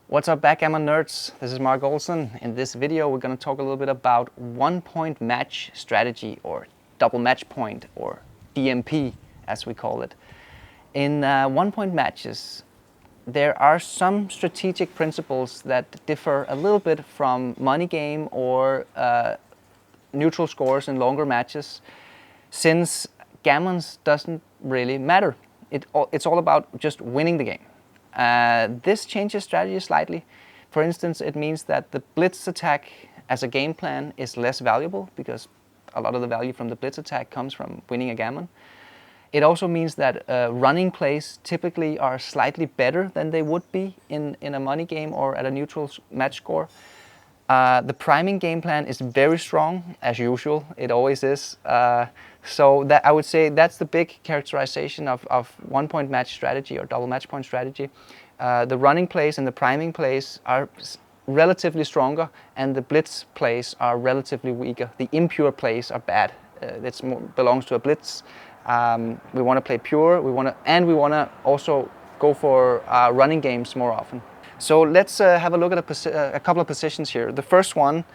What's up, Backgammon nerds? This is Mark Olsen. In this video we're going to talk a little bit about one-point match strategy, or double match point, or DMP as we call it. In one-point matches there are some strategic principles that differ a little bit from money game or neutral scores in longer matches, since gammons doesn't really matter. It's all about just winning the game. This changes strategy slightly. For instance, it means that the blitz attack as a game plan is less valuable because a lot of the value from the blitz attack comes from winning a gammon. It also means that running plays typically are slightly better than they would be in a money game or at a neutral match score. The priming game plan is very strong, as usual. It always is. So that I would say that's the big characterization of one-point match strategy or double match point strategy. The running plays and the priming plays are relatively stronger, and the blitz plays are relatively weaker. The impure plays are bad. It belongs to a blitz. We want to play pure. We want to also go for running games more often. So let's have a look at a couple of positions here. The first one,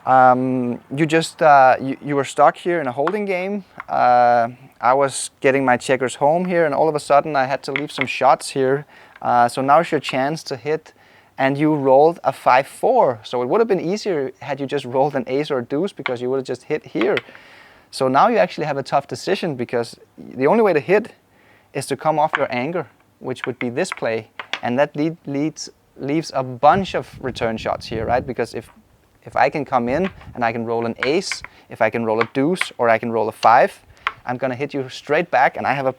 you were stuck here in a holding game. I was getting my checkers home here, and all of a sudden I had to leave some shots here. So now's your chance to hit, and you rolled a 5-4. So it would have been easier had you just rolled an ace or a deuce, because you would have just hit here. So now you actually have a tough decision, because the only way to hit is to come off your anger, which would be this play. And that leaves a bunch of return shots here, right? Because if I can come in and I can roll an ace, if I can roll a deuce, or I can roll a 5, I'm going to hit you straight back, and I have a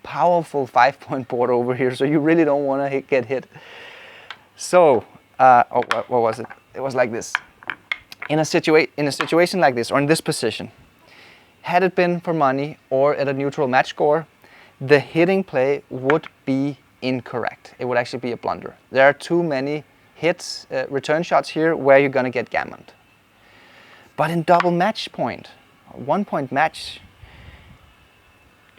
powerful 5-point board over here, so you really don't want to get hit. So, what was it? It was like this. In a situation like this, or in this position, had it been for money or at a neutral match score, the hitting play would be incorrect. It would actually be a blunder. There are too many hits, return shots here where you're going to get gammoned. But in double match point, one-point match,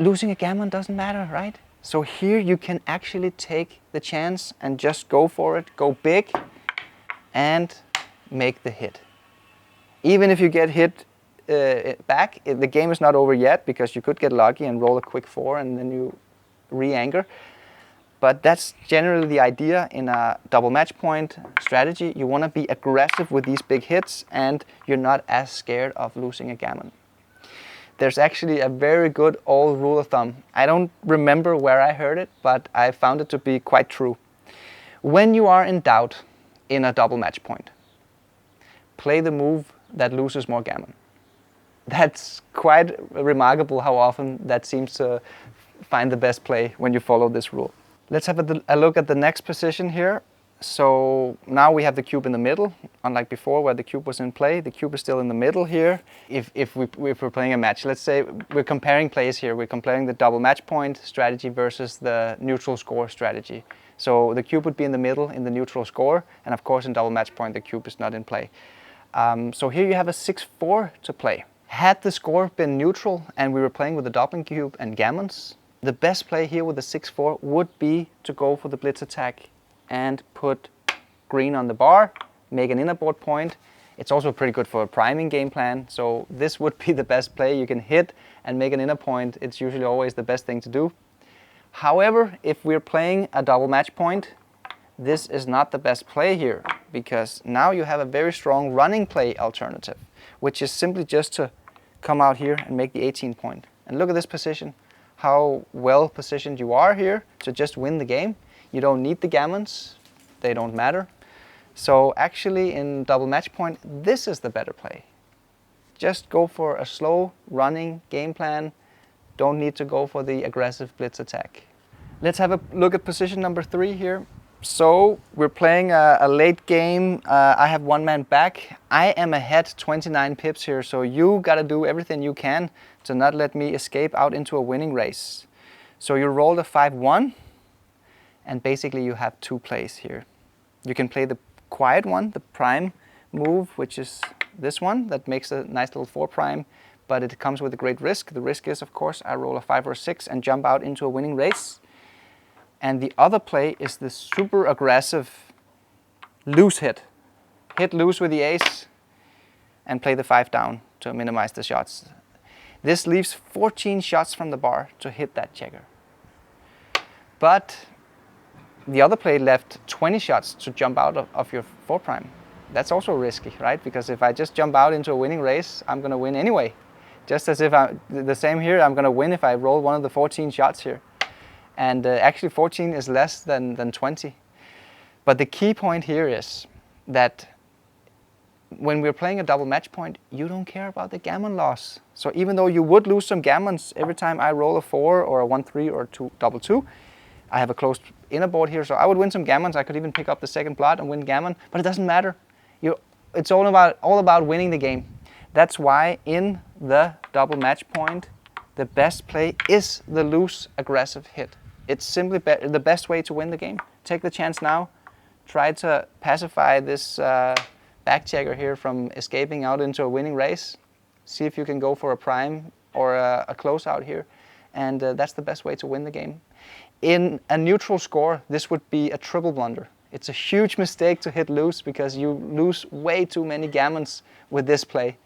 losing a gammon doesn't matter, right? So here you can actually take the chance and just go for it, go big, and make the hit. Even if you get hit back, the game is not over yet, because you could get lucky and roll a quick 4 and then you re-anger. But that's generally the idea in a double match point strategy. You want to be aggressive with these big hits, and you're not as scared of losing a gammon. There's actually a very good old rule of thumb. I don't remember where I heard it, but I found it to be quite true. When you are in doubt in a double match point, play the move that loses more gammon. That's quite remarkable how often that seems to find the best play when you follow this rule. Let's have a look at the next position here. So now we have the cube in the middle, unlike before where the cube was in play. The cube is still in the middle here. If we're playing a match, let's say we're comparing plays here. We're comparing the double match point strategy versus the neutral score strategy. So the cube would be in the middle in the neutral score, and of course in double match point the cube is not in play. So here you have a 6-4 to play. Had the score been neutral and we were playing with the doubling cube and gammons, the best play here with the 6-4 would be to go for the blitz attack and put green on the bar, make an inner board point. It's also pretty good for a priming game plan, so this would be the best play. You can hit and make an inner point. It's usually always the best thing to do. However, if we're playing a double match point, this is not the best play here, because now you have a very strong running play alternative, which is simply just to come out here and make the 18 point. And look at this position, how well positioned you are here to just win the game. You don't need the gammons, they don't matter. So actually in double match point, this is the better play. Just go for a slow running game plan. Don't need to go for the aggressive blitz attack. Let's have a look at position number 3 here. So we're playing a late game. I have one man back. I am ahead 29 pips here, so you gotta do everything you can to not let me escape out into a winning race. So you rolled a 5-1, and basically you have 2 plays here. You can play the quiet one, the prime move, which is this one that makes a nice little 4 prime, but it comes with a great risk. The risk is, of course, I roll a 5 or 6 and jump out into a winning race. And the other play is the super aggressive loose hit. Hit loose with the ace and play the 5 down to minimize the shots. This leaves 14 shots from the bar to hit that checker. But the other player left 20 shots to jump out of your 4 prime. That's also risky, right? Because if I just jump out into a winning race, I'm going to win anyway. Just as if the same here, I'm going to win if I roll one of the 14 shots here. And actually 14 is less than 20. But the key point here is that when we're playing a double match point, you don't care about the gammon loss. So even though you would lose some gammons every time I roll a 4 or a 1-3 or 2-2, I have a closed inner board here, so I would win some gammons. I could even pick up the second blot and win gammon, but it doesn't matter. It's all about winning the game. That's why in the double match point, the best play is the loose aggressive hit. It's simply the best way to win the game. Take the chance now. Try to pacify this back checker here from escaping out into a winning race. See if you can go for a prime or a closeout here. And that's the best way to win the game. In a neutral score, this would be a triple blunder. It's a huge mistake to hit loose because you lose way too many gammons with this play.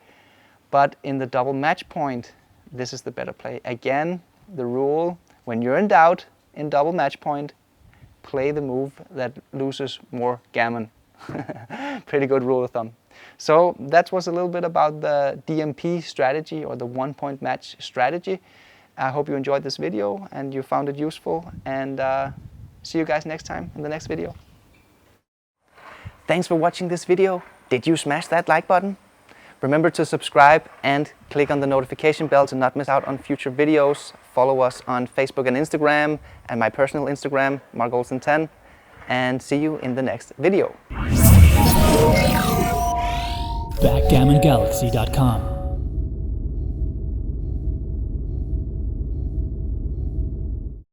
But in the double match point, this is the better play. Again, the rule, when you're in doubt in double match point, play the move that loses more gammon. Pretty good rule of thumb. So that was a little bit about the DMP strategy, or the 1-point match strategy. I hope you enjoyed this video and you found it useful, and see you guys next time in the next video. Thanks for watching this video. Did you smash that like button? Remember to subscribe and click on the notification bell to not miss out on future videos. Follow us on Facebook and Instagram, and my personal Instagram, markolsen10, and see you in the next video. Backgammongalaxy.com